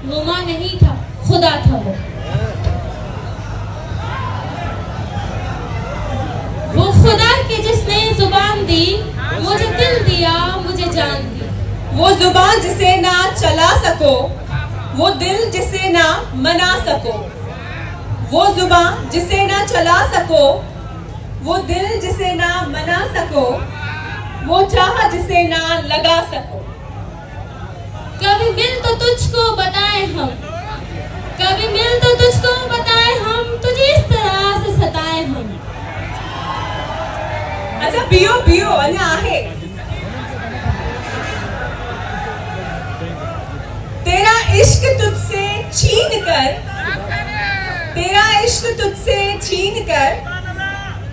वो माँ नहीं था, खुदा था वो खुदा की जिसने जुबान दी, मुझे दिल दिया, मुझे जान दी। वो जुबान जिसे ना चला सको, वो दिल जिसे ना मना सको। वो जुबान जिसे ना चला सको, वो दिल जिसे ना मना सको, वो चाह जिसे ना लगा सको। कभी मिल तो तुझको बताए हम, कभी मिल तो तुझको बताए हम, तुझे इस तरह से सताए हम। अच्छा पियो पियो आणि आहे। तेरा इश्क तुझसे छीन कर, तेरा इश्क तुझसे छीन कर,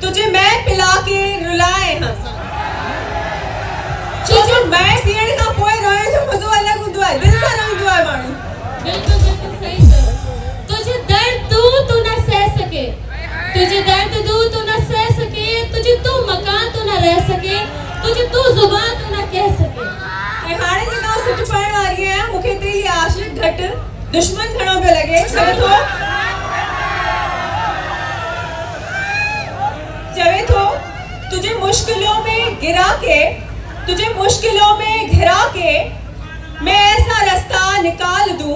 तुझे मैं पिला के रुलाए हम। जो मैं पीण खां पोइ रोए जो मज़ो अलॻि हूंदो आहे, दिलि सां रोईंदो आहे माण्हू। बिल्कुल बिल्कुल सही कहो। तुझे दर्द दूं तू न सह सके, तुझे दर्द दूं तू न सह सके, तुझे तू मकान तू न रह सके, तुझे तू जुबान तू न कह सके। ऐं हाणे जेका आउं सुठ पढ़ण वारी आहियां, मूंखे ते इहे आशिक़ घटि दुश्मन घणो पियो लॻे। चवे थो तुझे मुश्किलों में गिरा के, तुझे मुश्किलों में घिरा के, मैं ऐसा रास्ता निकाल दूं।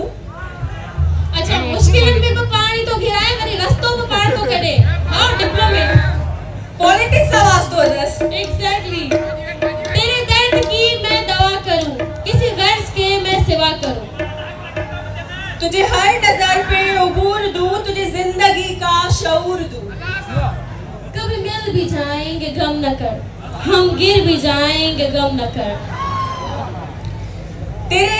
अच्छा मुश्किलन में पानी तो घिराए, वरी रस्तों में पानी तो कढे। हां डिप्लोमेट पॉलिटिक्स का वास्तो जस। एग्जैक्टली। तेरे दर्द की मैं दवा करूं, किसी गर्ज के मैं सिवा करूं। तुझे हर नजर पे उबूर दूं, तुझे जिंदगी का शऊर दूं। कभी मिल भी जाएंगे गम न कर, हम गिर भी जाएंगे गम न कर। तेरे